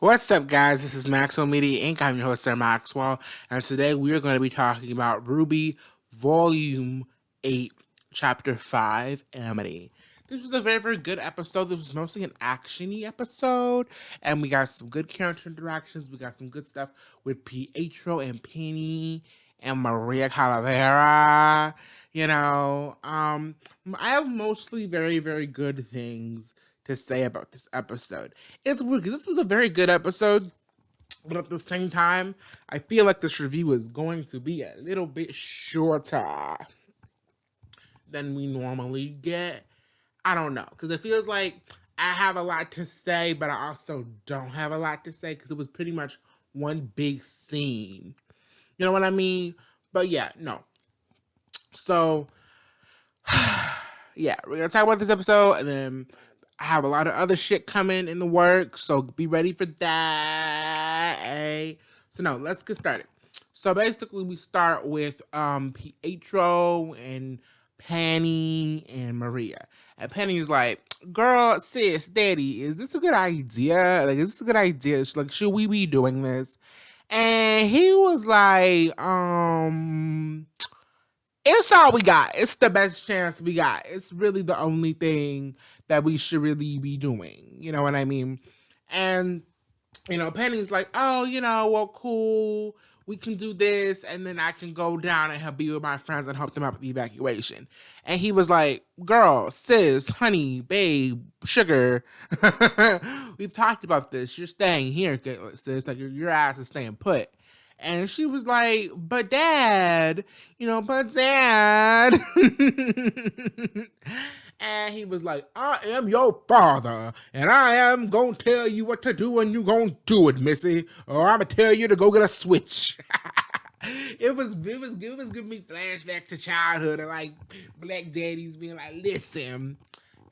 What's up, guys? This is Maxwell Media Inc. I'm your host, Sir Maxwell, and today we are going to be talking about RWBY Volume 8, Chapter 5, Amity. This was a very, very good episode. This was mostly an action-y episode, and we got some good character interactions. We got some good stuff with Pietro and Penny and Maria Calavera. I have mostly very, very good things to say about this episode. It's weird because this was a very good episode, but at the same time, I feel like this review is going to be a little bit shorter than we normally get. I don't know, because it feels like I have a lot to say, but I also don't have a lot to say because it was pretty much one big scene. You know what I mean? But yeah, no. So, yeah, we're going to talk about this episode, and then I have a lot of other shit coming in the works, so be ready for that. So no, let's get started. So basically, we start with Pietro and Penny and Maria. And Penny's like, "Girl, sis, daddy, is this a good idea? Like, is this a good idea? Like, should we be doing this?" And he was like, it's all we got. It's the best chance we got. It's really the only thing that we should really be doing. You know what I mean? And, Penny's like, oh, well, cool. We can do this, and then I can go down and help be with my friends and help them out with the evacuation. And he was like, girl, sis, honey, babe, sugar. We've talked about this. You're staying here, sis. Like, your ass is staying put. And she was like, but dad. And he was like, I am your father, and I am going to tell you what to do, and you going to do it, missy, or I'm going to tell you to go get a switch. It was giving me flashbacks to childhood, and like black daddies being like, listen,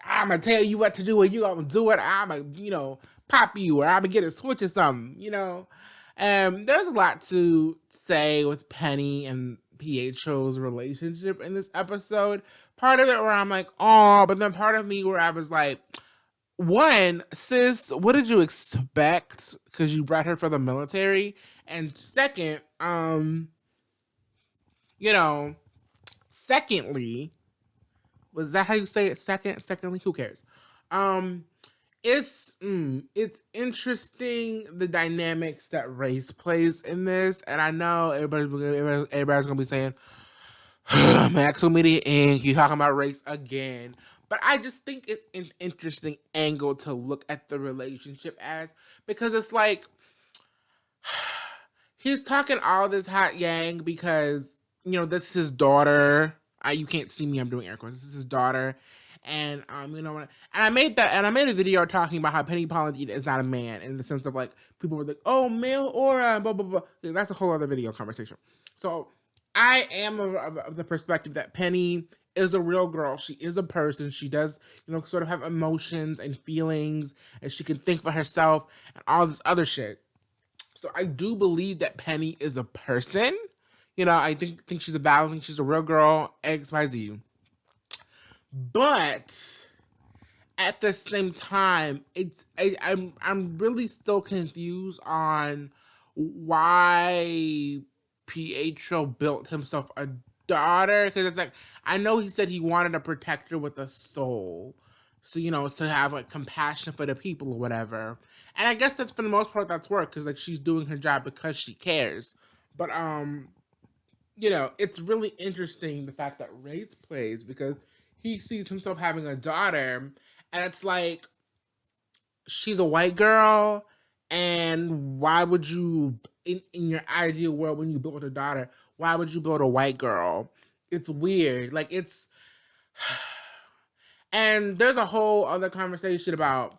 I'm going to tell you what to do, and you going to do it. I'm going to, pop you, or I'm going to get a switch or something, There's a lot to say with Penny and Pietro's relationship in this episode. Part of it where I'm like, oh, but then part of me where I was like, one, sis, what did you expect? Because you brought her for the military. And second, secondly, was that how you say it? Secondly, who cares? It's interesting the dynamics that race plays in this, and I know everybody's gonna be saying, Maxwell Media Inc., you talking about race again, but I just think it's an interesting angle to look at the relationship as, because it's like he's talking all this hot yang because this is his daughter. You can't see me, I'm doing air quotes. This is his daughter. And and I made a video talking about how Penny Paladine is not a man, in the sense of like people were like, oh, male aura, blah blah blah. That's a whole other video conversation. So I am of the perspective that Penny is a real girl. She is a person. She does sort of have emotions and feelings, and she can think for herself and all this other shit. So I do believe that Penny is a person. I think she's a valid. I think she's a real girl. XYZ. But at the same time, I'm really still confused on why Pietro built himself a daughter, because it's like, I know he said he wanted to protect her with a soul, so to have like compassion for the people or whatever. And I guess that's, for the most part, that's work, because like she's doing her job because she cares. But it's really interesting the fact that race plays, because he sees himself having a daughter, and it's like, she's a white girl, and why would you, in your ideal world, when you build a daughter, why would you build a white girl? It's weird. Like, it's... And there's a whole other conversation about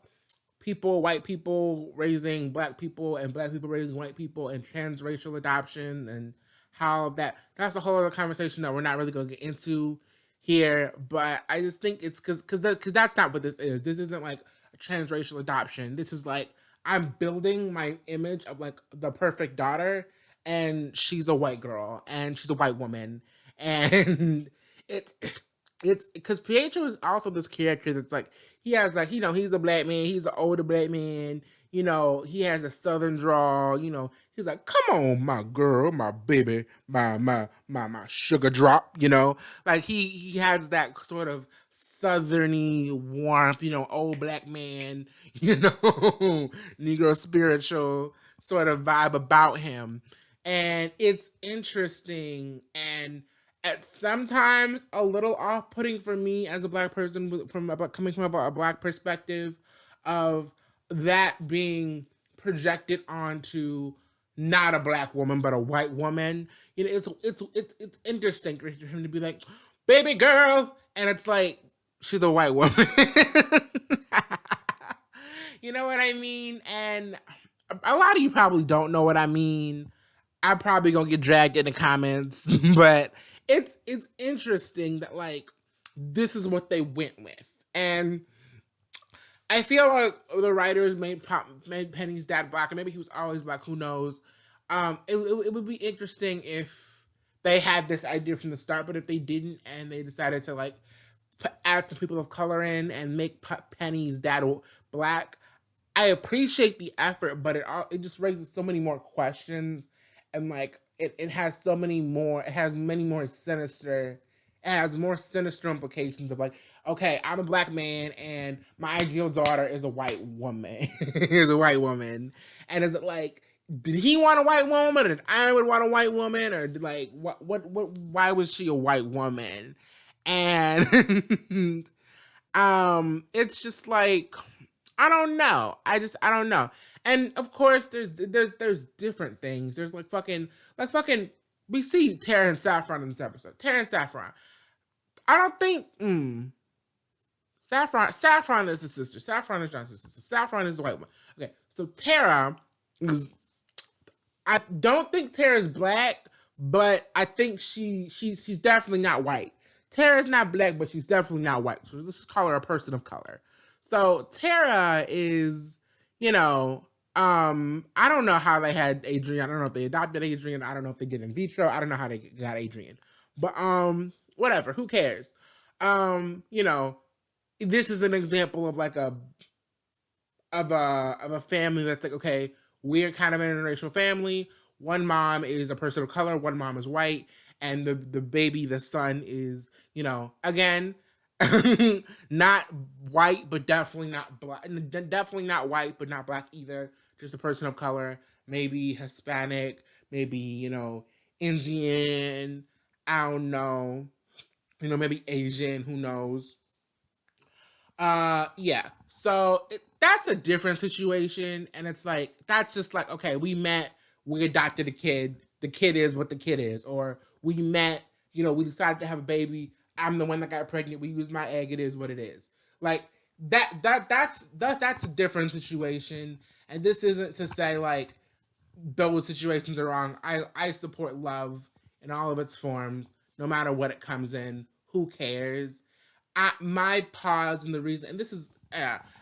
white people raising black people, and black people raising white people, and transracial adoption, and how that's a whole other conversation that we're not really going to get into here. But I just think it's because that's not what this is. This isn't like a transracial adoption. This is like, I'm building my image of like the perfect daughter, and she's a white girl, and she's a white woman, and it's it's because Pietro is also this character that's like he has like he's a black man, he's an older black man, he has a southern drawl, he's like, come on, my girl, my baby, my sugar drop, like he has that sort of southerny warmth, old black man, Negro spiritual sort of vibe about him, and it's interesting and at sometimes a little off-putting for me as a black person coming from a black perspective of that being projected onto not a black woman but a white woman. It's interesting for him to be like, baby girl, and it's like she's a white woman. You know what I mean? And a lot of you probably don't know what I mean. I'm probably gonna get dragged in the comments, but it's interesting that like this is what they went with, and I feel like the writers made Penny's dad black, and maybe he was always black. Who knows? It would be interesting if they had this idea from the start, but if they didn't, and they decided to like add some people of color in and make Penny's dad black, I appreciate the effort, but it just raises so many more questions, and like it has so many more. It has many more sinister. It has more sinister implications of like, okay, I'm a black man, and my ideal daughter is a white woman. Is a white woman, and is it like, did he want a white woman, or did I would want a white woman, or like what? Why was she a white woman? And it's just like, I don't know. I don't know. And of course, there's different things. There's like fucking we see Tara and Saffron in this episode. Tara and Saffron. I don't think Saffron is the sister. Saffron is John's sister. Saffron is the white one. Okay, so Tara is. I don't think Tara's black, but I think she's definitely not white. Tara's not black, but she's definitely not white. So let's just call her a person of color. So Tara is, I don't know how they had Adrian. I don't know if they adopted Adrian. I don't know if they did in vitro. I don't know how they got Adrian. But whatever. Who cares? This is an example of like a family that's like, okay, we're kind of an interracial family. One mom is a person of color, one mom is white, and the baby, the son, is, again, not white, but definitely not black. Definitely not white, but not black either. Just a person of color, maybe Hispanic, maybe, Indian. I don't know. Maybe Asian. Who knows? Yeah. So that's a different situation, and it's like that's just like, okay, we met, we adopted a kid. The kid is what the kid is, or we met. We decided to have a baby. I'm the one that got pregnant. We used my egg. It is what it is. Like that's a different situation. And this isn't to say like those situations are wrong. I support love in all of its forms, no matter what it comes in. Who cares? My pause and the reason, and this is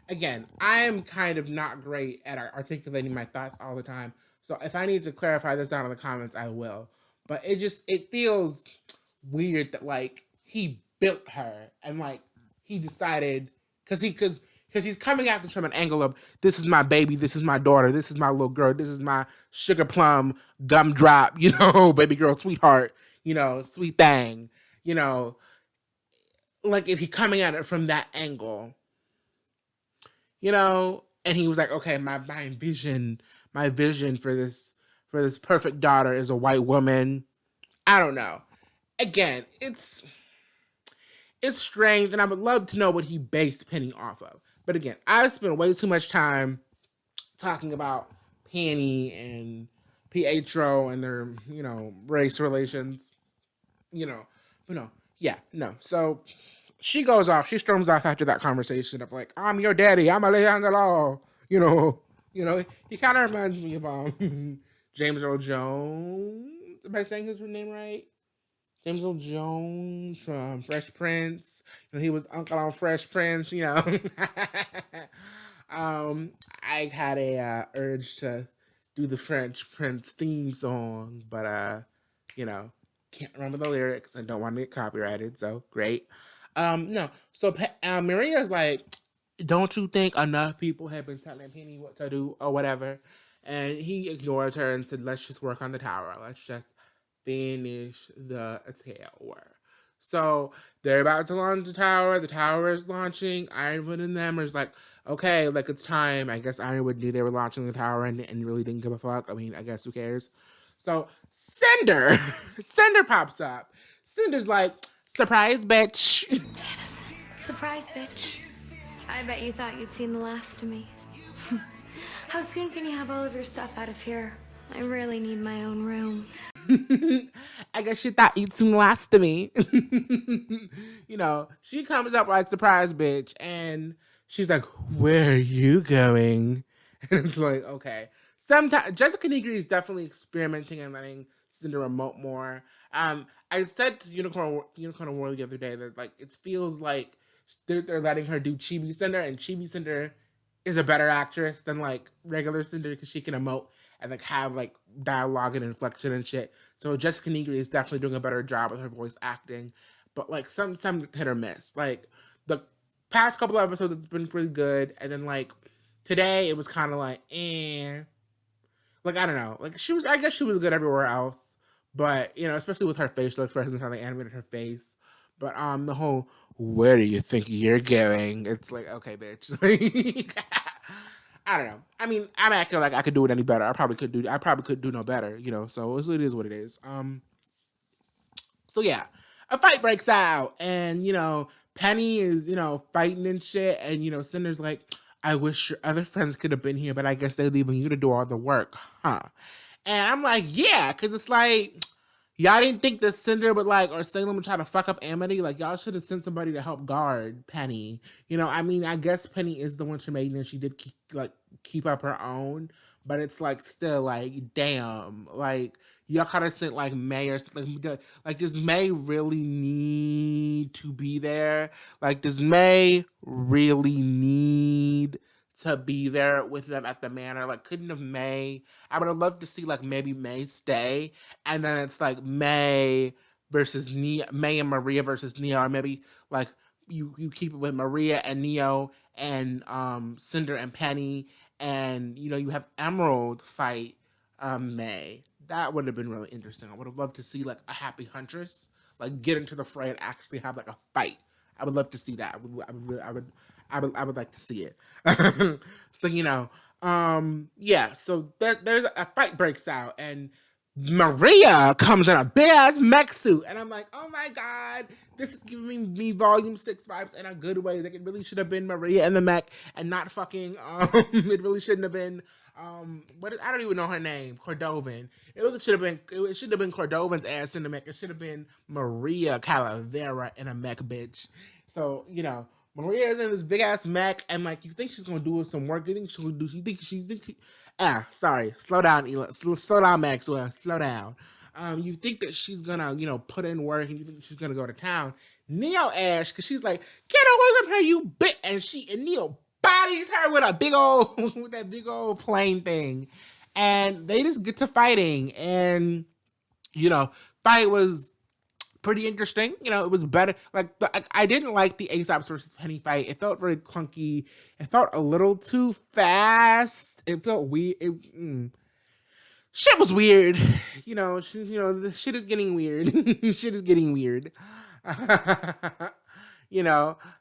again, I am kind of not great at articulating my thoughts all the time. So if I need to clarify this down in the comments, I will. But it feels weird that like he built her and like he decided because he's coming at this from an angle of, this is my baby, this is my daughter, this is my little girl, this is my sugar plum gumdrop, baby girl, sweetheart, sweet thing, like if he's coming at it from that angle, and he was like, okay, my vision for this perfect daughter is a white woman. I don't know. Again, it's strange, and I would love to know what he based Penny off of. But again, I've spent way too much time talking about Penny and Pietro and their, race relations, but no, yeah, no. So she storms off after that conversation of like, I'm your daddy, I'm a lay down the law, he kind of reminds me of James Earl Jones. Am I saying his name right? James Earl Jones from Fresh Prince. He was Uncle on Fresh Prince. I had a urge to do the Fresh Prince theme song, but can't remember the lyrics and don't want to get copyrighted. So great. No. So Maria's like, don't you think enough people have been telling Penny what to do or whatever? And he ignored her and said, let's just work on the tower. Let's just finish the tower. So they're about to launch the tower. The tower is launching. Ironwood and them is like, okay, like it's time. I guess Ironwood knew they were launching the tower and really didn't give a fuck. I mean, I guess who cares? So Cinder, Cinder pops up. Cinder's like, surprise, bitch. Surprise, bitch. I bet you thought you'd seen the last of me. How soon can you have all of your stuff out of here? I really need my own room. I guess you thought you'd seen the last of me. She comes up like surprise bitch and she's like, where are you going? And it's like, okay. Sometimes Jessica Negri is definitely experimenting and letting Cinder emote more. I said to Unicorn World the other day that like it feels like they're letting her do Chibi Cinder, and Chibi Cinder is a better actress than like regular Cinder because she can emote and like have like dialogue and inflection and shit. So Jessica Negri is definitely doing a better job with her voice acting, but like some hit or miss. Like the past couple of episodes, it's been pretty good, and then like today it was kind of like like I don't know. Like I guess she was good everywhere else, but especially with her facial expressions, how they animated her face. But the whole where do you think you're going? It's like, okay, bitch. I don't know. I mean, I'm acting like I could do it any better. I probably could do no better, so it is what it is. So yeah. A fight breaks out and Penny is, fighting and shit, and Cinder's like, I wish your other friends could have been here, but I guess they're leaving you to do all the work, huh? And I'm like, yeah, because it's like, y'all didn't think that Cinder would or Salem would try to fuck up Amity. Like, y'all should have sent somebody to help guard Penny. I mean, I guess Penny is the Winter Maiden and she did keep up her own, but it's like still like, damn, like y'all kind of sent like May or something. Like, does May really need to be there? Like, does May really need to be there with them at the manor? Like, couldn't have May? I would have loved to see like maybe May stay, and then it's like May versus Neo, May and Maria versus Neo, or maybe like you keep it with Maria and Neo and Cinder and Penny, and you have Emerald fight May. That would have been really interesting. I would have loved to see like a happy huntress like get into the fray and actually have like a fight. I would love to see that. I would like to see it. So yeah. So there's a fight breaks out and Maria comes in a big ass mech suit, and I'm like, oh my god, this is giving me Volume 6 vibes in a good way. Like, it really should have been Maria in the mech and not fucking, it really shouldn't have been, I don't even know her name, Cordovan. It should have been Cordovan's ass in the mech. It should have been Maria Calavera in a mech, bitch. So, Maria's in this big ass mech, and like, you think she's gonna do some work? You think she's gonna do? Sorry, slow down, slow down, Maxwell, slow down. You think that she's gonna, put in work, and you think she's gonna go to town. Neo Ash, because she's like, get away from her, you bit, and Neo bodies her with with that big old plane thing, and they just get to fighting, and fight was pretty interesting. It was better. Like, I didn't like the Aesop's versus Penny fight. It felt very clunky. It felt a little too fast. It felt weird. Shit was weird. The shit is getting weird. Shit is getting weird.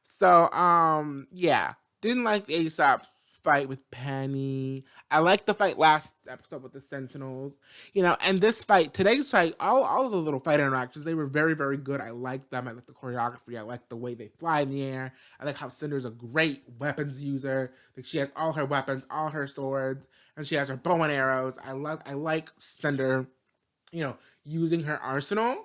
So yeah, didn't like the Aesop's fight with Penny. I liked the fight last episode with the Sentinels. And today's fight, all of the little fight interactions, they were very, very good. I liked them. I liked the choreography. I liked the way they fly in the air. I like how Cinder's a great weapons user. Like, she has all her weapons, all her swords, and she has her bow and arrows. I like Cinder, using her arsenal.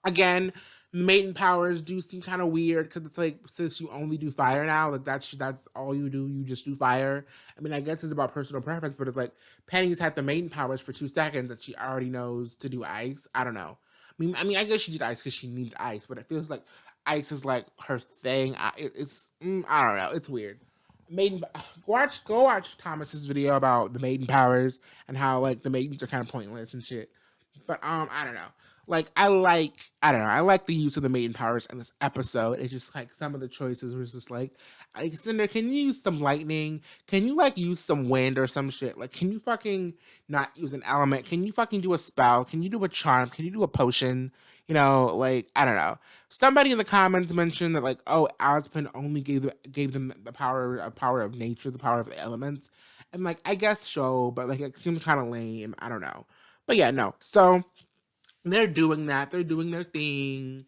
Again, maiden powers do seem kind of weird because it's like, since you only do fire now, like that's all you do. You just do fire. I mean, I guess it's about personal preference, but it's like Penny's had the maiden powers for 2 seconds that she already knows to do ice. I don't know. I mean, I guess she did ice because she needed ice, but it feels like ice is like her thing. I don't know. It's weird. Maiden, go watch Thomas's video about the maiden powers and how like the maidens are kind of pointless and shit. But I don't know. I don't know, I like the use of the maiden powers in this episode. It's just like some of the choices was just like, Cinder, can you use some lightning? Can you like use some wind or some shit? Like, can you fucking not use an element? Can you fucking do a spell? Can you do a charm? Can you do a potion? You know, like, I don't know. Somebody in the comments mentioned that, like, oh, Aspen only gave them the power of nature, the power of the elements. And like, I guess so, but like, it seems kind of lame. I don't know. But yeah, no. So they're doing that. They're doing their thing.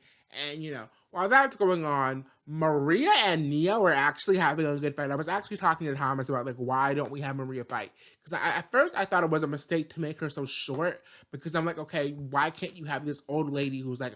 And, you know, while that's going on, Maria and Neo are actually having a good fight. I was actually talking to Thomas about, like, why don't we have Maria fight? Because at first I thought it was a mistake to make her so short. Because I'm like, okay, why can't you have this old lady who's, like,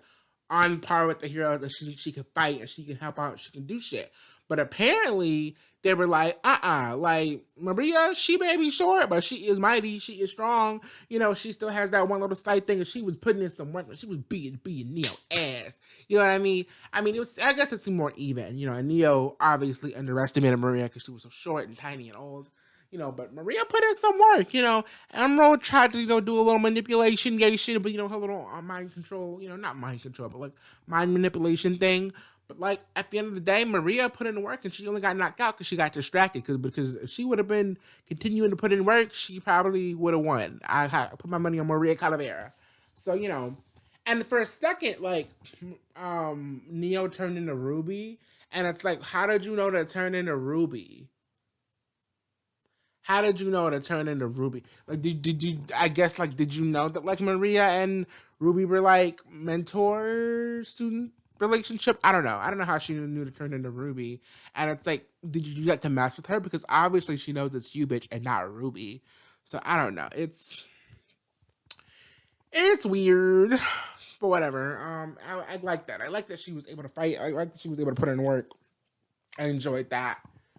on par with the heroes and she can fight and she can help out, she can do shit. But apparently they were like, like Maria, she may be short, but she is mighty, she is strong. You know, she still has that one little side thing, and she was putting in some work. She was beating Neo ass. You know what I mean? I mean, it was. I guess it's more even. You know, and Neo obviously underestimated Maria because she was so short and tiny and old. You know, but Maria put in some work. You know, Emerald tried to do a little manipulation, gay shit, but her little mind control. Not mind control, but like mind manipulation thing. But like at the end of the day, Maria put in work and she only got knocked out because she got distracted. Because if she would have been continuing to put in work, she probably would have won. I put my money on Maria Calavera. So and for a second, like Neo turned into Ruby, and it's like, how did you know to turn into Ruby? How did you know to turn into Ruby? Like, did you? I guess like, did you know that like Maria and Ruby were like mentor student relationship? I don't know. I don't know how she knew to turn into Ruby. And it's like, did you do that to mess with her? Because obviously she knows it's you, bitch, and not Ruby. So I don't know. It's weird, but whatever. I like that. I like that she was able to fight. I like that she was able to put in work. I enjoyed that.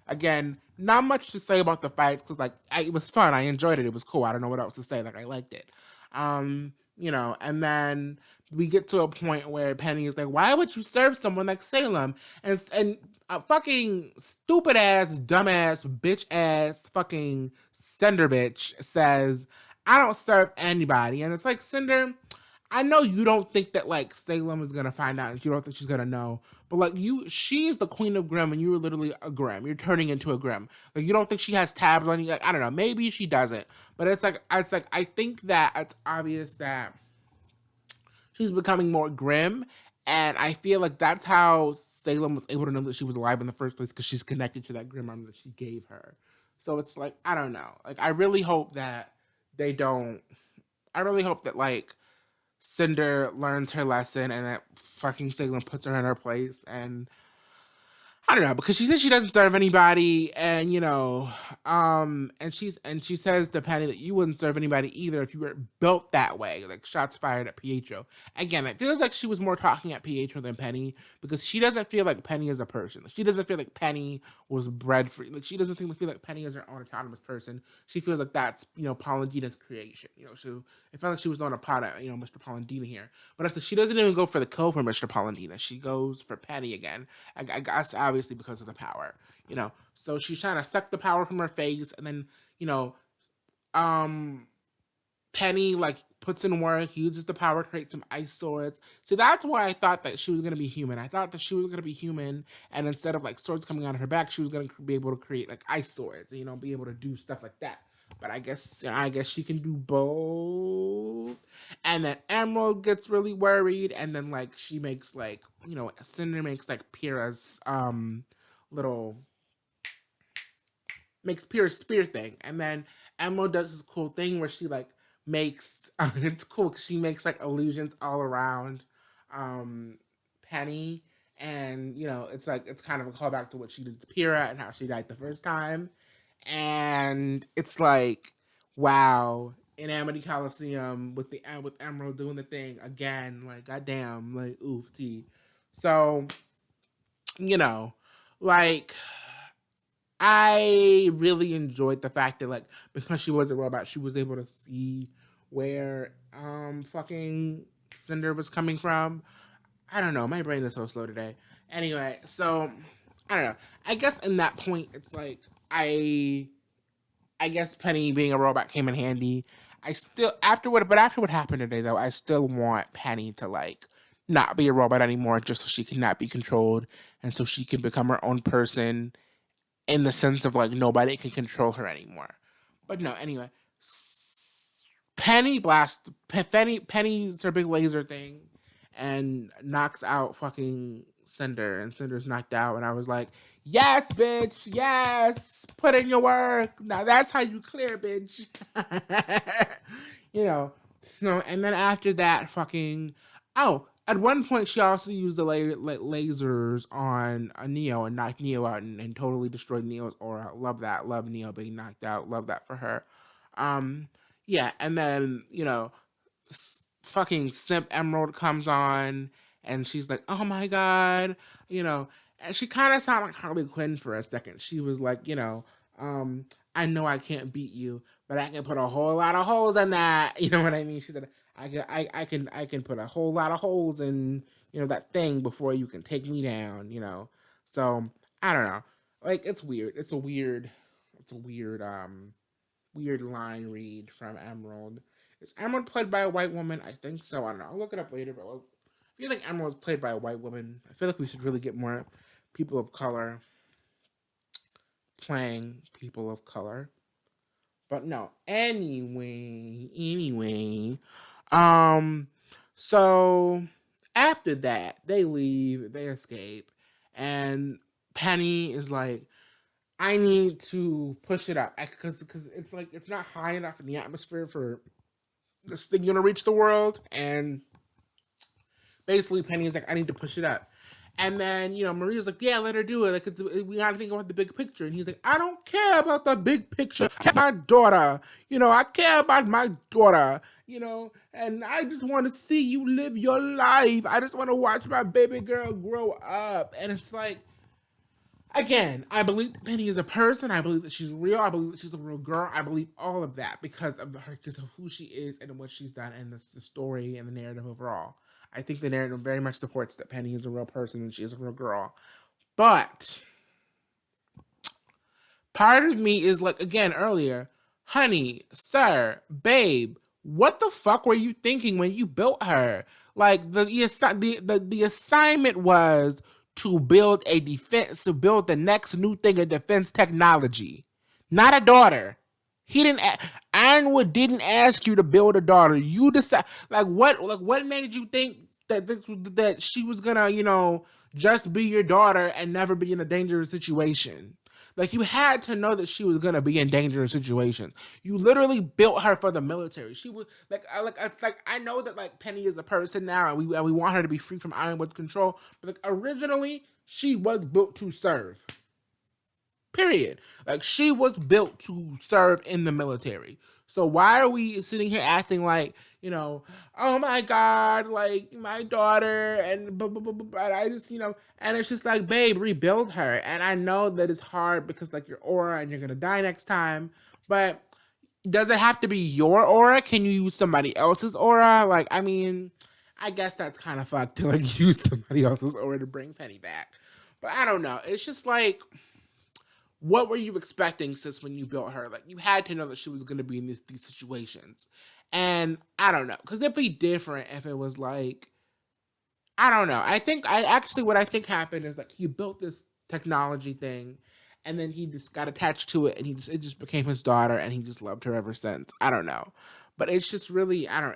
Again, not much to say about the fights because it was fun. I enjoyed it. It was cool. I don't know what else to say. Like, I liked it. And then we get to a point where Penny is like, "Why would you serve someone like Salem?" And a fucking stupid ass, dumbass, bitch ass, fucking Cinder bitch says, "I don't serve anybody." And it's like, Cinder, I know you don't think that like Salem is gonna find out, and you don't think she's gonna know. But like she's the queen of Grimm, and you were literally a Grimm. You're turning into a Grimm. Like, you don't think she has tabs on you? Like, I don't know. Maybe she doesn't. But it's like I think that it's obvious that she's becoming more Grimm, and I feel like that's how Salem was able to know that she was alive in the first place, because she's connected to that Grimm arm that she gave her. So it's like, I don't know. Like, I really hope that they don't. I really hope that like Cinder learns her lesson and that fucking Salem puts her in her place. And I don't know, because she says she doesn't serve anybody, and and she says to Penny that you wouldn't serve anybody either if you were built that way. Like, shots fired at Pietro. Again, it feels like she was more talking at Pietro than Penny, because she doesn't feel like Penny is a person. She doesn't feel like Penny was bred for. Like, she doesn't feel like Penny is her own autonomous person. She feels like that's Polendina's creation. It felt like she was on a pot at Mr. Polendina here, but she doesn't even go for the kill for Mr. Polendina. She goes for Penny again. I guess obviously because of the power, So she's trying to suck the power from her face, and then Penny like puts in work, uses the power, creates some ice swords. So that's why I thought that she was gonna be human. I thought that she was gonna be human, and instead of like swords coming out of her back, she was gonna be able to create like ice swords, and be able to do stuff like that. But I guess she can do both. And then Emerald gets really worried, and then like she makes like Cinder makes like Pyrrha's little makes Pyrrha's spear thing, and then Emerald does this cool thing where she like makes it's cool because she makes like illusions all around Penny, and it's like it's kind of a callback to what she did to Pyrrha and how she died the first time. And it's like, wow, in Amity Coliseum with Emerald doing the thing again, like goddamn, like oof tea. So, like I really enjoyed the fact that like because she was a robot, she was able to see where fucking Cinder was coming from. I don't know, my brain is so slow today. Anyway, so I don't know. I guess in that point, it's like I guess Penny being a robot came in handy. after what happened today though, I still want Penny to like not be a robot anymore, just so she cannot be controlled, and so she can become her own person in the sense of like nobody can control her anymore. But no, anyway, Penny's her big laser thing, and knocks out fucking Cinder, and Cinder's knocked out, and I was like, yes, bitch, yes, put in your work. Now that's how you clear, bitch. you know. So, and then after that, fucking at one point, she also used the lasers on Neo and knocked Neo out and totally destroyed Neo's aura. Love that. Love Neo being knocked out. Love that for her. Um, yeah, and then fucking Simp Emerald comes on, and she's like, "Oh my god," and she kind of sounded like Harley Quinn for a second. She was like, um, "I know I can't beat you, but I can put a whole lot of holes in that." You know what I mean? She said, I can put a whole lot of holes in that thing before you can take me down." So I don't know. Like it's weird. It's a weird line read from Emerald. Is Emerald played by a white woman? I think so. I don't know. I'll look it up later. But I feel like Emerald was played by a white woman. I feel like we should really get more people of color playing people of color. But no. Anyway. So after that, they leave, they escape, and Penny is like, I need to push it up because it's like it's not high enough in the atmosphere for this thing gonna reach the world, and basically Penny is like, I need to push it up. And then, Maria's like, yeah, let her do it. Like, we gotta think about the big picture. And he's like, I don't care about the big picture. I care about my daughter. I care about my daughter. And I just want to see you live your life. I just want to watch my baby girl grow up. And it's like, again, I believe that Penny is a person. I believe that she's real. I believe that she's a real girl. I believe all of that because of who she is and what she's done and the story and the narrative overall. I think the narrative very much supports that Penny is a real person and she is a real girl. But part of me is like, again, earlier, honey, sir, babe, what the fuck were you thinking when you built her? Like the assignment was to build the next new thing in defense technology, not a daughter. Ironwood didn't ask you to build a daughter. You decide, what made you think that she was gonna, just be your daughter and never be in a dangerous situation? Like, you had to know that she was gonna be in dangerous situations. You literally built her for the military. She was I know that like Penny is a person now, and we want her to be free from Ironwood's control. But like originally, she was built to serve. Period. Like, she was built to serve in the military. So why are we sitting here acting like, oh my God, like my daughter and I just, and it's just like, babe, rebuild her. And I know that it's hard because like your aura and you're going to die next time, but does it have to be your aura? Can you use somebody else's aura? Like, I mean, I guess that's kind of fucked to like use somebody else's aura to bring Penny back. But I don't know. It's just like, what were you expecting, sis, when you built her? Like, you had to know that she was going to be in these situations. And I don't know. Because it'd be different if it was like, I don't know. What I think happened is like he built this technology thing and then he just got attached to it and it just became his daughter and he just loved her ever since. I don't know. But it's just really, I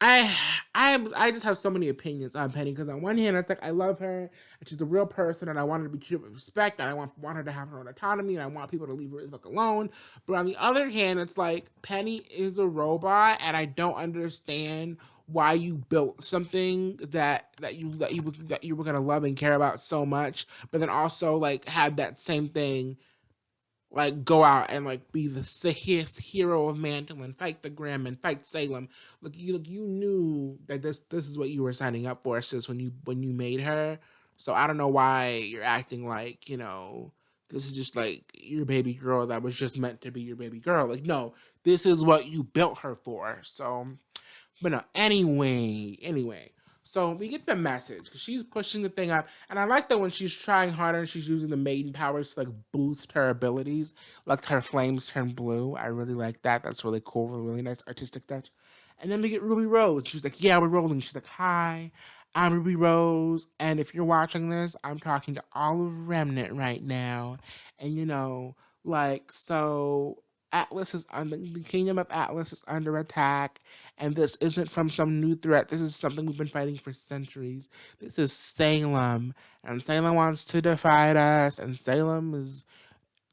just have so many opinions on Penny because on one hand it's like I love her and she's a real person and I want her to be treated with respect and I want her to have her own autonomy and I want people to leave her alone. But on the other hand, it's like Penny is a robot and I don't understand why you built something that you were gonna love and care about so much, but then also like have that same thing like go out and like be the hero of Mantle and fight the Grim and fight Salem. You knew that this is what you were signing up for, sis, when you made her. So I don't know why you're acting like this is just like your baby girl that was just meant to be your baby girl. Like, no, this is what you built her for. So, but no, anyway. So we get the message because she's pushing the thing up, and I like that when she's trying harder and she's using the maiden powers to like boost her abilities, like her flames turn blue. I really like that. That's really cool. Really nice artistic touch. And then we get Ruby Rose. She's like, "Yeah, we're rolling." She's like, "Hi, I'm Ruby Rose, and if you're watching this, I'm talking to all of Remnant right now, and like so." Atlas is under the kingdom of Atlas is under attack, and this isn't from some new threat. This is something we've been fighting for centuries. This is Salem, and Salem wants to divide us, and Salem is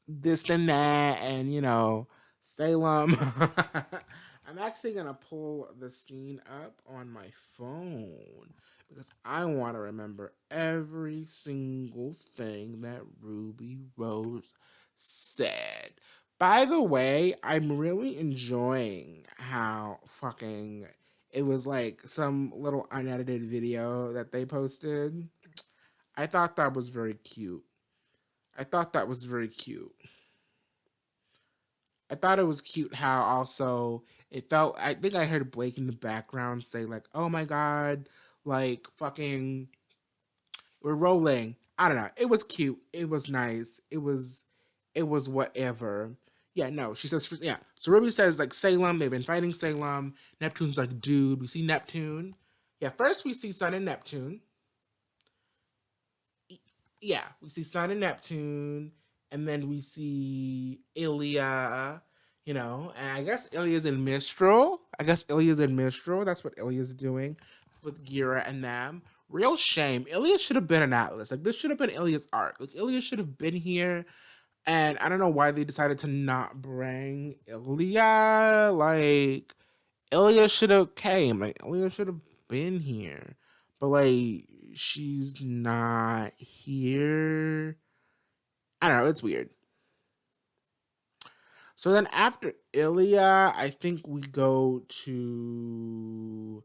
this and that, and Salem. I'm actually gonna pull the scene up on my phone because I want to remember every single thing that Ruby Rose said. By the way, I'm really enjoying how fucking it was like some little unedited video that they posted. I thought that was very cute. I thought that was very cute. I thought it was cute how also it felt. I think I heard Blake in the background say like, "Oh my god, like fucking, we're rolling." I don't know. It was cute. It was nice. It was whatever. Yeah, no. She says, yeah. So Ruby says like Salem. They've been fighting Salem. Neptune's like, dude. We see Neptune. Yeah, first we see Sun and Neptune. Yeah, we see Sun and Neptune, and then we see Ilya, and I guess Ilya's in Mistral. That's what Ilya's doing with Gira and them. Real shame. Ilya should have been an Atlas. Like, this should have been Ilya's arc. Like, Ilya should have been here, and I don't know why they decided to not bring Ilya. Like, Ilya should have came. Like, Ilya should have been here. But, like, she's not here. I don't know. It's weird. So then after Ilya, I think we go to.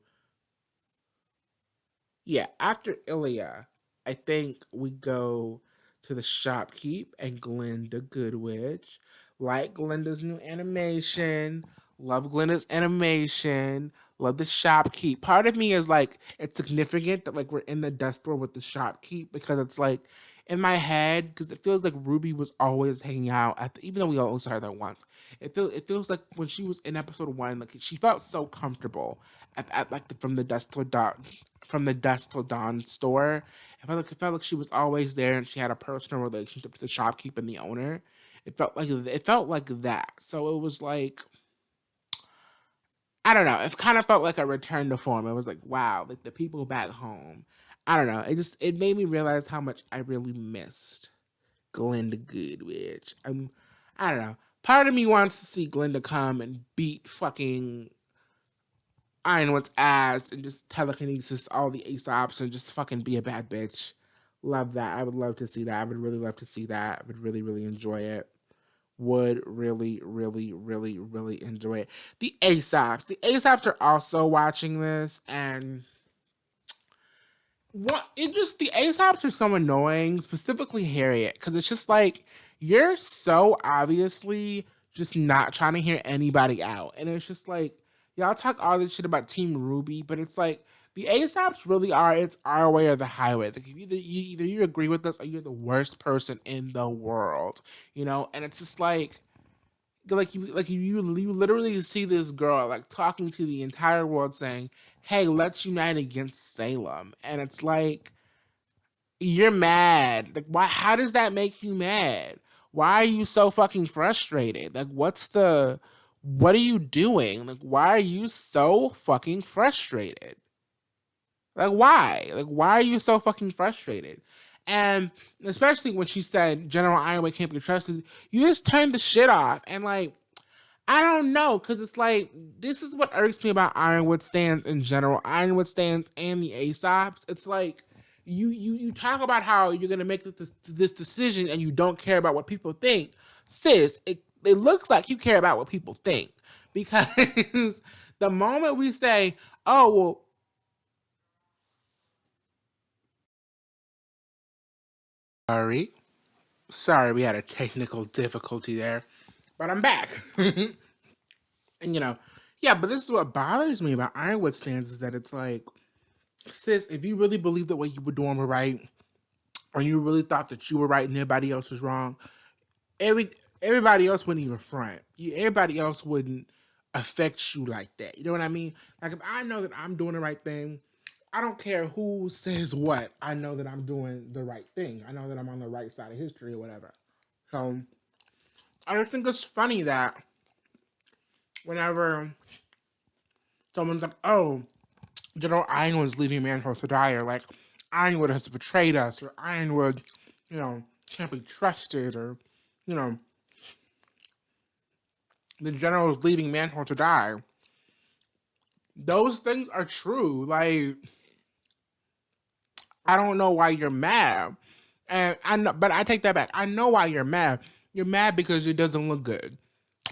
Yeah, after Ilya, I think we go to the shopkeep and Glinda Goodwitch. Like Glinda's new animation. Love Glinda's animation. Love the shopkeep. Part of me is like, it's significant that like we're in the dust store with the shopkeep because it's like in my head, because it feels like Ruby was always hanging out at even though we only saw her there once. It feels like when she was in episode 1, like she felt so comfortable at like from the Dusk Till Dawn store. It felt like she was always there, and she had a personal relationship with the shopkeep and the owner. It felt like that. So it was like, I don't know. It kind of felt like a return to form. It was like, wow, like the people back home. I don't know. It made me realize how much I really missed Glinda Goodwitch. I don't know. Part of me wants to see Glinda come and beat fucking Ironwood's ass and just telekinesis all the Aesops and just fucking be a bad bitch. Love that. I would love to see that. I would really love to see that. I would really, really enjoy it. Would really, really, really, really enjoy it. The Aesops. The Aesops are also watching this, and the Aesops are so annoying, specifically Harriet, because it's just like you're so obviously just not trying to hear anybody out, and it's just like y'all talk all this shit about Team RWBY, but it's like the Aesops really are. It's our way or the highway. Like either you agree with us or you're the worst person in the world, and it's just like you literally see this girl like talking to the entire world saying, "Hey, let's unite against Salem," and it's like you're mad. Like, why? How does that make you mad? Why are you so fucking frustrated? Like, what are you doing? Like, why are you so fucking frustrated? Like, why? Like, why are you so fucking frustrated? And especially when she said General Iowa can't be trusted, you just turned the shit off. And like, I don't know, because it's like, this is what irks me about Ironwood stands in general. Ironwood stands and the Aesops. It's like, you talk about how you're going to make this decision and you don't care about what people think. Sis, it looks like you care about what people think. Because the moment we say, oh, well, sorry, we had a technical difficulty there, but I'm back. And yeah, but this is what bothers me about Ironwood stands is that it's like, sis, if you really believed that what you were doing were right, or you really thought that you were right and everybody else was wrong, every everybody else wouldn't even front. Everybody else wouldn't affect you like that. You know what I mean? Like if I know that I'm doing the right thing, I don't care who says what. I know that I'm doing the right thing. I know that I'm on the right side of history or whatever. So I just think it's funny that whenever someone's like, "Oh, General Ironwood's leaving Manhole to die," or like Ironwood has betrayed us, or Ironwood, can't be trusted, or you know, the general is leaving Manhole to die. Those things are true. Like, I don't know why you're mad. And I know, but I take that back. I know why you're mad. You're mad because it doesn't look good.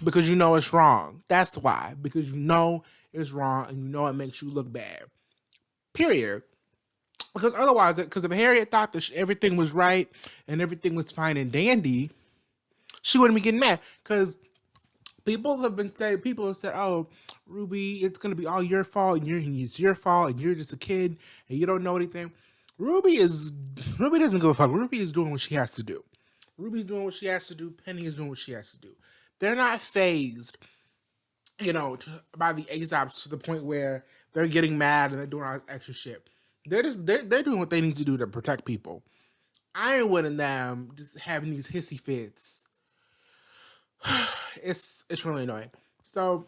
Because you know it's wrong. That's why. Because you know it's wrong and you know it makes you look bad. Period. Because otherwise, because if Harriet thought that everything was right and everything was fine and dandy, she wouldn't be getting mad. Because people have said, "Oh, Ruby, it's gonna be all your fault, and it's your fault, and you're just a kid, and you don't know anything." Ruby doesn't give a fuck. Ruby is doing what she has to do. Ruby's doing what she has to do. Penny is doing what she has to do. They're not phased, by the ASAPs to the point where they're getting mad and they're doing all this extra shit. They're doing what they need to do to protect people. Ironwood and them just having these hissy fits. It's really annoying. So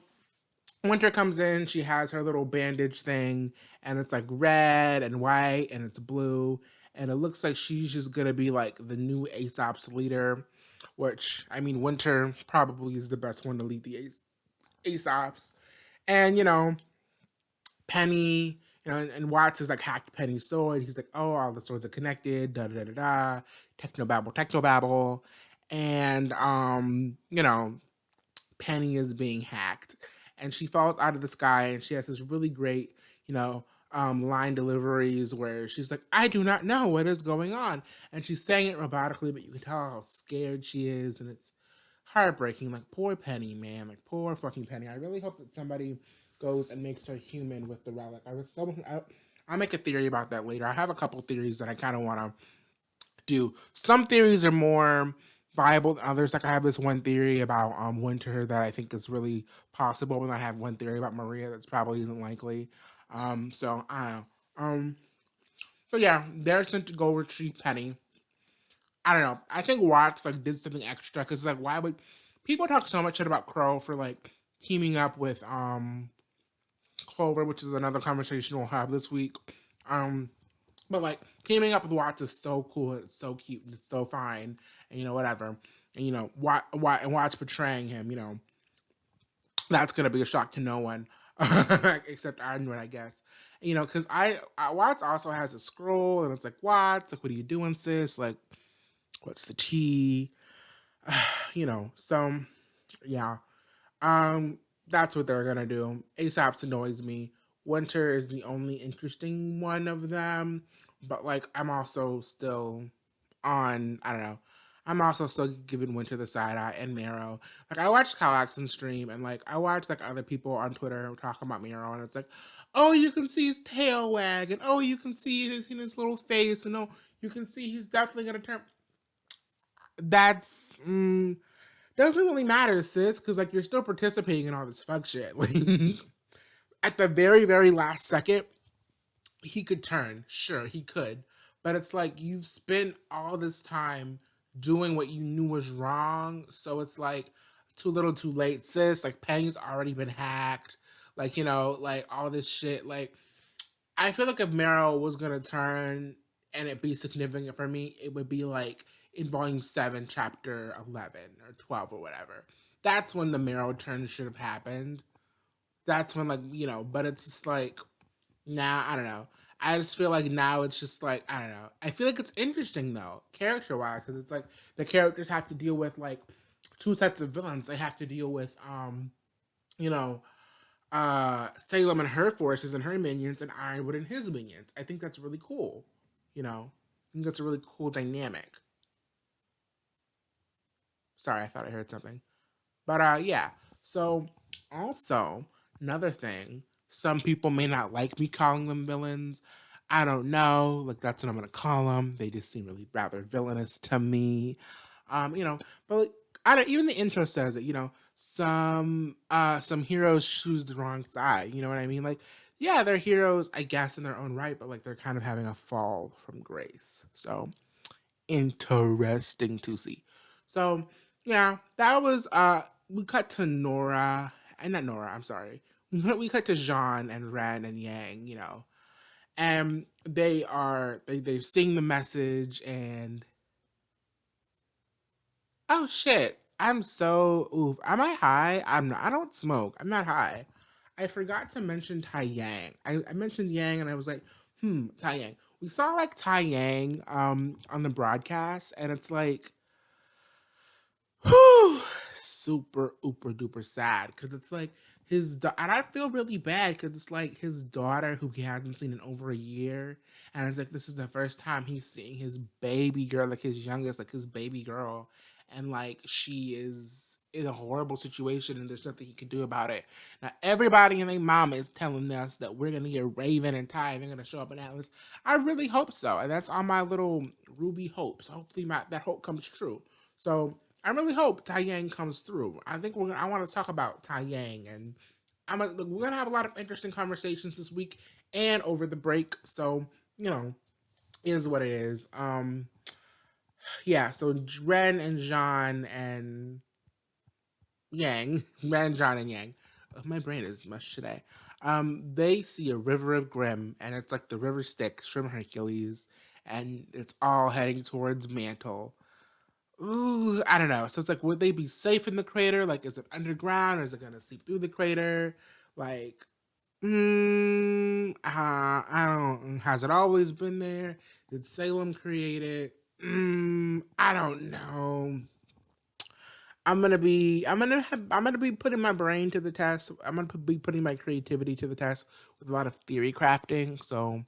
Winter comes in, she has her little bandage thing, and it's like red and white and it's blue, and it looks like she's just gonna be like the new Aesop's leader, which I mean Winter probably is the best one to lead the Aesops. And Penny, and Watts is like hacked Penny's sword. He's like, oh, all the swords are connected, da da da da da, technobabble. And Penny is being hacked, and she falls out of the sky, and she has this really great, line deliveries where she's like, "I do not know what is going on," and she's saying it robotically, but you can tell how scared she is, and it's heartbreaking. Like poor Penny, man, like poor fucking Penny. I really hope that somebody goes and makes her human with the relic. I'll make a theory about that later. I have a couple theories that I kind of want to do. Some theories are more viable than others. Like I have this one theory about Winter that I think is really possible, and I have one theory about Maria that's probably isn't likely. So I don't know. But yeah, they're sent to go retrieve Penny. I don't know. I think Watts like did something extra because like why would people talk so much shit about Crow for like teaming up with Clover, which is another conversation we'll have this week. Um, but like teaming up with Watts is so cool, and it's so cute, and it's so fine, and whatever. And Watts betraying him, that's gonna be a shock to no one, except Ironwood, I guess. Because Watts also has a scroll, and it's like Watts, like what are you doing, sis? Like, what's the tea? So yeah. Um, that's what they're gonna do. Aesop's annoys me. Winter is the only interesting one of them, but like I'm also still on. I don't know. I'm also still giving Winter the side eye and Marrow. Like I watched Kyle Axon stream and like I watched like other people on Twitter talking about Marrow and it's like, oh you can see his tail wag and oh you can see his little face and oh you can see he's definitely gonna turn. That's doesn't really matter, sis, because like you're still participating in all this fuck shit. Like at the very, very last second, he could turn. Sure, he could. But it's like you've spent all this time doing what you knew was wrong. So it's like too little too late, sis. Like Penny's already been hacked. Like, like all this shit. Like I feel like if Meryl was gonna turn and it be significant for me, it would be like in volume 7, chapter 11 or 12 or whatever. That's when the Meryl turn should have happened. That's when, like, but it's just like, now, I don't know. I just feel like now it's just like, I don't know. I feel like it's interesting though, character wise, because it's like the characters have to deal with like two sets of villains. They have to deal with, you know, Salem and her forces and her minions, and Ironwood and his minions. I think that's really cool. I think that's a really cool dynamic. Sorry, I thought I heard something. But yeah. So also another thing, some people may not like me calling them villains. I don't know. Like that's what I'm gonna call them. They just seem really rather villainous to me. You know, but like, I don't. Even the intro says it. You know, some heroes choose the wrong side. You know what I mean? Like, yeah, they're heroes, I guess, in their own right, but like they're kind of having a fall from grace. So interesting to see. So yeah, that was we cut to Nora and not Nora, I'm sorry. We cut to Jean and Ren and Yang, you know. And they sing the message and oh shit. I'm so oof. Am I high? I'm not, I don't smoke. I'm not high. I forgot to mention Tai Yang. I mentioned Yang and I was like, Tai Yang. We saw like Tai Yang on the broadcast and it's like whew, super uber duper sad because it's like and I feel really bad because it's like his daughter who he hasn't seen in over a year, and it's like this is the first time he's seeing his baby girl, like his youngest, like his baby girl, and like she is in a horrible situation and there's nothing he can do about it. Now everybody and their mama is telling us that we're gonna get Raven and Ty and they're gonna show up in Atlas. I really hope so, and that's on my little Ruby hopes. Hopefully that hope comes true. So I really hope Tai Yang comes through. I think I want to talk about Tai Yang, and we're gonna have a lot of interesting conversations this week and over the break. So you know, it is what it is. Yeah. So Ren and John and Yang, Ren, John and Yang. My brain is mush today. They see a river of Grim, and it's like the river Styx from Hercules, and it's all heading towards Mantle. Ooh, I don't know. So it's like, would they be safe in the crater? Like, is it underground or is it gonna seep through the crater? Like, I don't. Has it always been there? Did Salem create it? I don't know. I'm gonna be putting my brain to the test. I'm gonna be putting my creativity to the test with a lot of theory crafting. So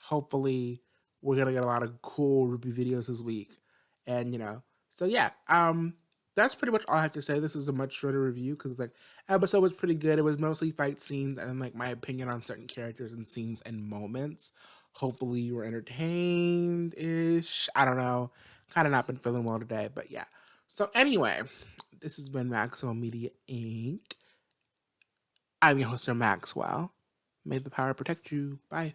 hopefully we're gonna get a lot of cool Ruby videos this week. And you know, so yeah, that's pretty much all I have to say. This is a much shorter review because like episode was pretty good. It was mostly fight scenes and like my opinion on certain characters and scenes and moments. Hopefully you were entertained ish. I don't know. Kind of not been feeling well today, but yeah. So anyway, this has been Maxwell Media Inc. I'm your host, Maxwell. May the power protect you. Bye.